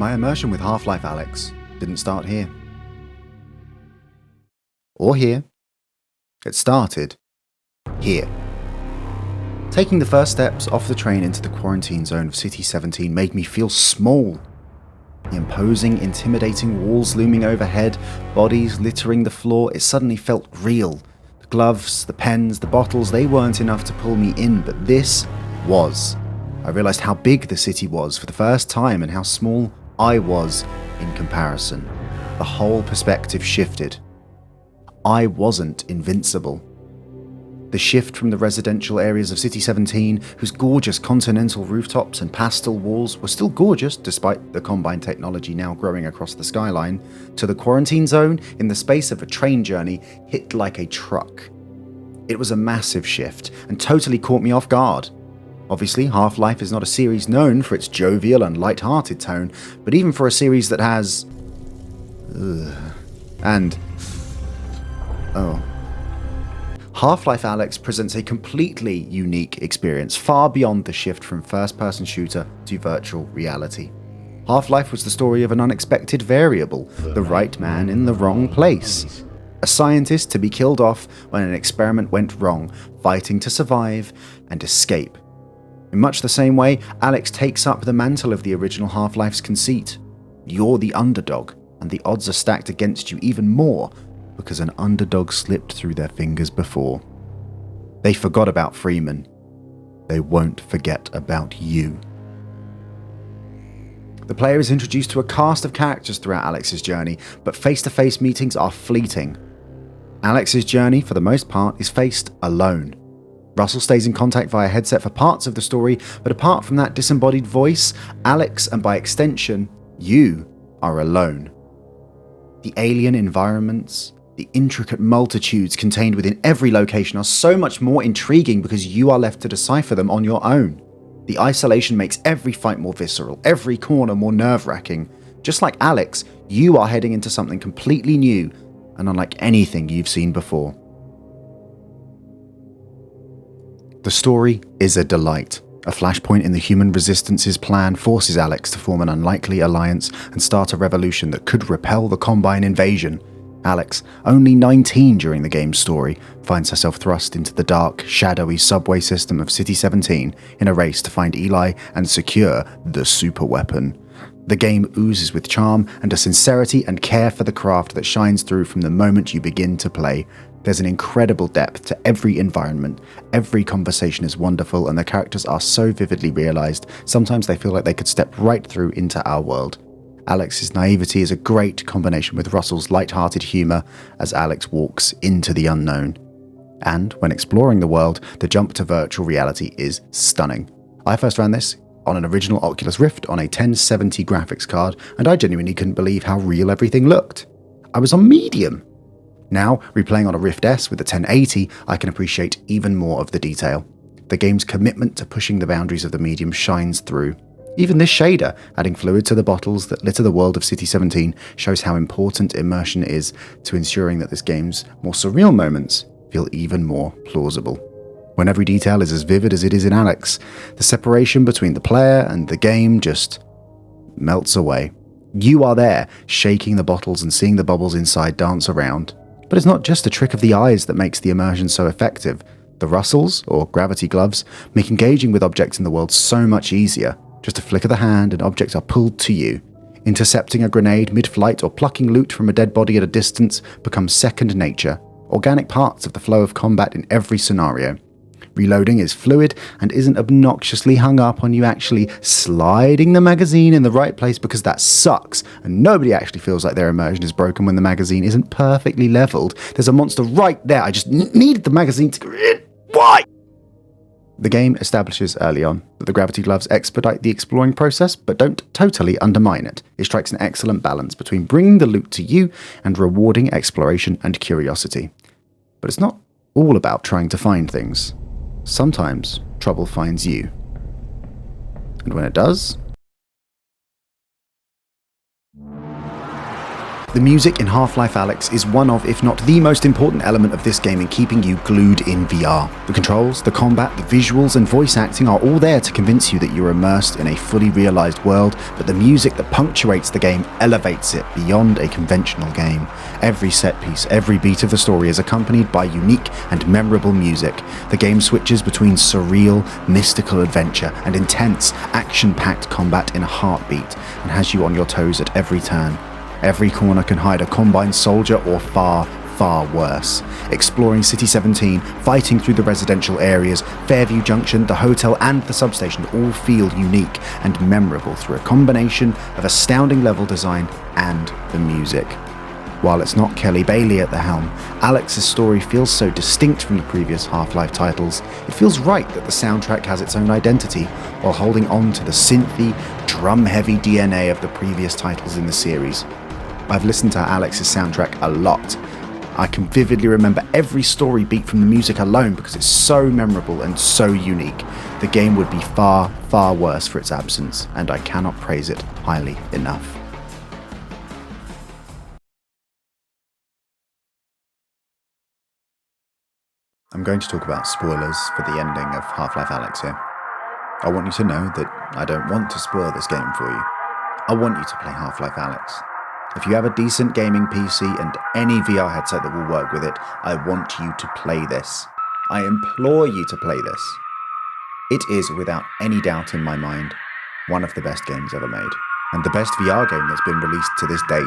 my immersion with Half-Life Alyx didn't start here. Or here. It started here. Taking the first steps off the train into the quarantine zone of City 17 made me feel small. The imposing, intimidating walls looming overhead, bodies littering the floor, it suddenly felt real. The gloves, the pens, the bottles, they weren't enough to pull me in, but this was. I realised how big the city was for the first time and how small I was in comparison. The whole perspective shifted. I wasn't invincible. The shift from the residential areas of City 17, whose gorgeous continental rooftops and pastel walls were still gorgeous despite the Combine technology now growing across the skyline, to the quarantine zone in the space of a train journey hit like a truck. It was a massive shift and totally caught me off guard. Obviously, Half-Life is not a series known for its jovial and light-hearted tone, but even for a series that has... Half-Life Alyx presents a completely unique experience, far beyond the shift from first-person shooter to virtual reality. Half-Life was the story of an unexpected variable, the right man in the wrong place. A scientist to be killed off when an experiment went wrong, fighting to survive and escape. In much the same way, Alyx takes up the mantle of the original Half-Life's conceit. You're the underdog, and the odds are stacked against you even more, because an underdog slipped through their fingers before. They forgot about Freeman. They won't forget about you. The player is introduced to a cast of characters throughout Alyx's journey, but face-to-face meetings are fleeting. Alyx's journey, for the most part, is faced alone. Russell stays in contact via headset for parts of the story, but apart from that disembodied voice, Alyx, and by extension, you, are alone. The alien environments, the intricate multitudes contained within every location are so much more intriguing because you are left to decipher them on your own. The isolation makes every fight more visceral, every corner more nerve-wracking. Just like Alyx, you are heading into something completely new and unlike anything you've seen before. The story is a delight. A flashpoint in the human resistance's plan forces Alyx to form an unlikely alliance and start a revolution that could repel the Combine invasion. Alyx, only 19 during the game's story, finds herself thrust into the dark, shadowy subway system of City 17 in a race to find Eli and secure the Superweapon. The game oozes with charm and a sincerity and care for the craft that shines through from the moment you begin to play. There's an incredible depth to every environment, every conversation is wonderful, and the characters are so vividly realised, sometimes they feel like they could step right through into our world. Alyx's naivety is a great combination with Russell's light-hearted humour as Alyx walks into the unknown. And when exploring the world, the jump to virtual reality is stunning. I first ran this on an original Oculus Rift on a 1070 graphics card, and I genuinely couldn't believe how real everything looked. I was on medium. Now, replaying on a Rift S with a 1080, I can appreciate even more of the detail. The game's commitment to pushing the boundaries of the medium shines through. Even this shader, adding fluid to the bottles that litter the world of City 17, shows how important immersion is to ensuring that this game's more surreal moments feel even more plausible. When every detail is as vivid as it is in Alyx, the separation between the player and the game just melts away. You are there, shaking the bottles and seeing the bubbles inside dance around. But it's not just a trick of the eyes that makes the immersion so effective. The Russells, or gravity gloves, make engaging with objects in the world so much easier. Just a flick of the hand and objects are pulled to you. Intercepting a grenade mid-flight or plucking loot from a dead body at a distance becomes second nature, organic parts of the flow of combat in every scenario. Reloading is fluid and isn't obnoxiously hung up on you actually sliding the magazine in the right place, because that sucks, and nobody actually feels like their immersion is broken when the magazine isn't perfectly leveled. There's a monster right there, I just needed the magazine to go in. Why? The game establishes early on that the gravity gloves expedite the exploring process, but don't totally undermine it. It strikes an excellent balance between bringing the loot to you and rewarding exploration and curiosity. But it's not all about trying to find things. Sometimes trouble finds you. And when it does, The music in Half-Life Alyx is one of, if not the most important element of this game in keeping you glued in VR. The controls, the combat, the visuals and voice acting are all there to convince you that you're immersed in a fully realised world, but the music that punctuates the game elevates it beyond a conventional game. Every set piece, every beat of the story is accompanied by unique and memorable music. The game switches between surreal, mystical adventure and intense, action-packed combat in a heartbeat, and has you on your toes at every turn. Every corner can hide a Combine soldier or far, far worse. Exploring City 17, fighting through the residential areas, Fairview Junction, the hotel and the substation all feel unique and memorable through a combination of astounding level design and the music. While it's not Kelly Bailey at the helm, Alyx's story feels so distinct from the previous Half-Life titles, it feels right that the soundtrack has its own identity while holding on to the synthy, drum-heavy DNA of the previous titles in the series. I've listened to Alyx's soundtrack a lot. I can vividly remember every story beat from the music alone because it's so memorable and so unique. The game would be far, far worse for its absence, and I cannot praise it highly enough. I'm going to talk about spoilers for the ending of Half-Life Alyx here. I want you to know that I don't want to spoil this game for you. I want you to play Half-Life Alyx. If you have a decent gaming PC and any VR headset that will work with it, I want you to play this. I implore you to play this. It is, without any doubt in my mind, one of the best games ever made, and the best VR game that's been released to this date.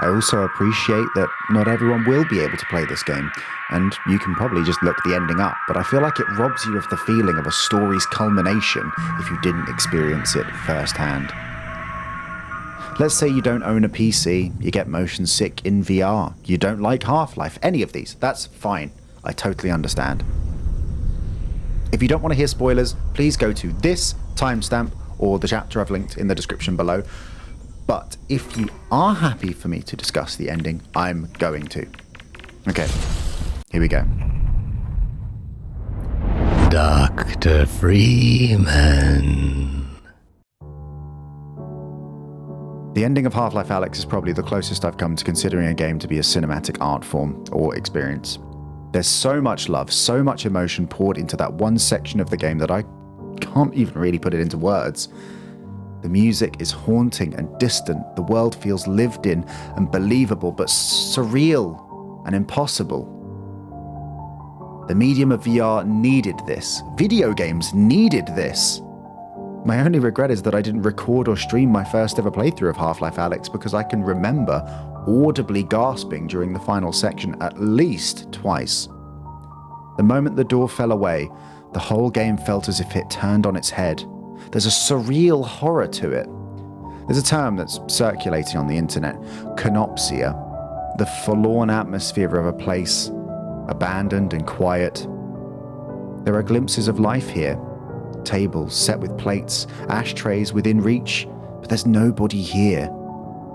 I also appreciate that not everyone will be able to play this game, and you can probably just look the ending up, but I feel like it robs you of the feeling of a story's culmination if you didn't experience it firsthand. Let's say you don't own a PC, you get motion sick in VR, you don't like Half-Life, any of these, that's fine. I totally understand. If you don't want to hear spoilers, please go to this timestamp or the chapter I've linked in the description below. But if you are happy for me to discuss the ending, I'm going to. Okay, here we go. Dr. Freeman. The ending of Half-Life Alyx is probably the closest I've come to considering a game to be a cinematic art form or experience. There's so much love, so much emotion poured into that one section of the game that I can't even really put it into words. The music is haunting and distant, the world feels lived in and believable, but surreal and impossible. The medium of VR needed this. Video games needed this. My only regret is that I didn't record or stream my first ever playthrough of Half-Life Alyx because I can remember audibly gasping during the final section at least twice. The moment the door fell away, the whole game felt as if it turned on its head. There's a surreal horror to it. There's a term that's circulating on the internet, canopsia, the forlorn atmosphere of a place, abandoned and quiet. There are glimpses of life here. Tables set with plates, ashtrays within reach, but there's nobody here.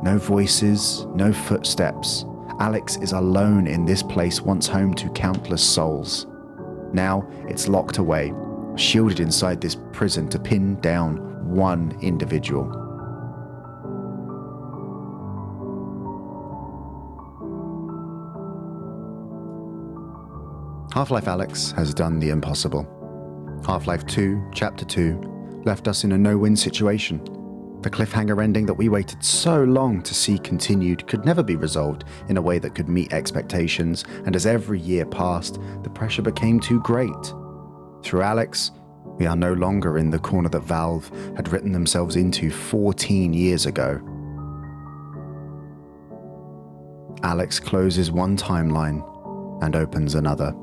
No voices, no footsteps. Alyx is alone in this place once home to countless souls. Now it's locked away, shielded inside this prison to pin down one individual. Half-Life Alyx has done the impossible. Half-Life 2, Chapter 2, left us in a no-win situation. The cliffhanger ending that we waited so long to see continued could never be resolved in a way that could meet expectations, and as every year passed, the pressure became too great. Through Alyx, we are no longer in the corner that Valve had written themselves into 14 years ago. Alyx closes one timeline and opens another.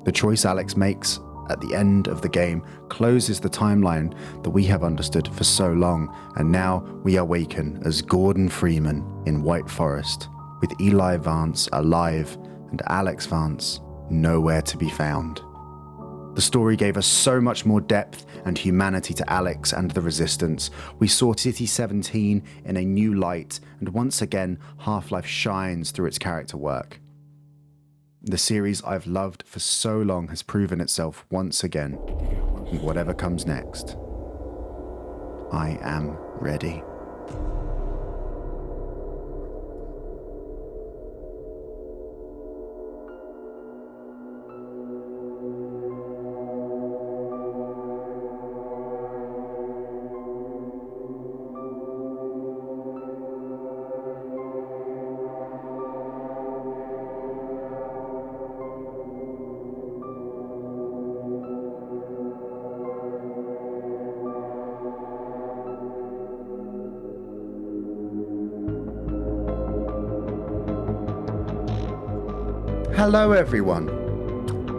The choice Alyx makes at the end of the game closes the timeline that we have understood for so long, and now we awaken as Gordon Freeman in White Forest, with Eli Vance alive and Alyx Vance nowhere to be found. The story gave us so much more depth and humanity to Alyx and the Resistance. We saw City 17 in a new light, and once again, Half-Life shines through its character work. The series I've loved for so long has proven itself once again. Whatever comes next, I am ready. Hello everyone.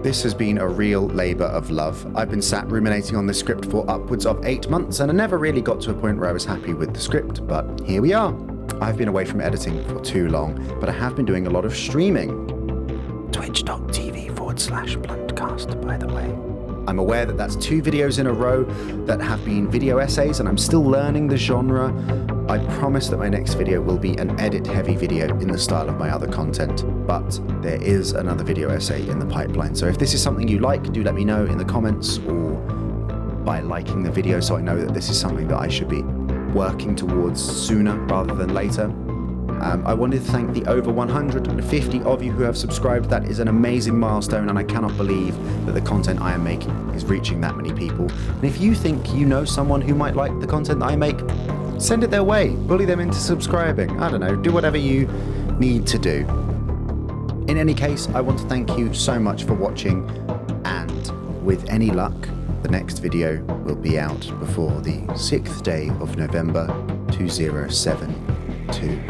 This has been a real labour of love. I've been sat ruminating on this script for upwards of 8 months and I never really got to a point where I was happy with the script, but here we are. I've been away from editing for too long, but I have been doing a lot of streaming. Twitch.tv/bluntcast, by the way. I'm aware that that's 2 videos in a row that have been video essays and I'm still learning the genre. I promise that my next video will be an edit-heavy video in the style of my other content, but there is another video essay in the pipeline. So if this is something you like, do let me know in the comments or by liking the video so I know that this is something that I should be working towards sooner rather than later. I wanted to thank the over 150 of you who have subscribed. That is an amazing milestone and I cannot believe that the content I am making is reaching that many people. And if you think you know someone who might like the content that I make, send it their way, bully them into subscribing. I don't know, do whatever you need to do. In any case, I want to thank you so much for watching, and with any luck, the next video will be out before the 6th day of November 2072.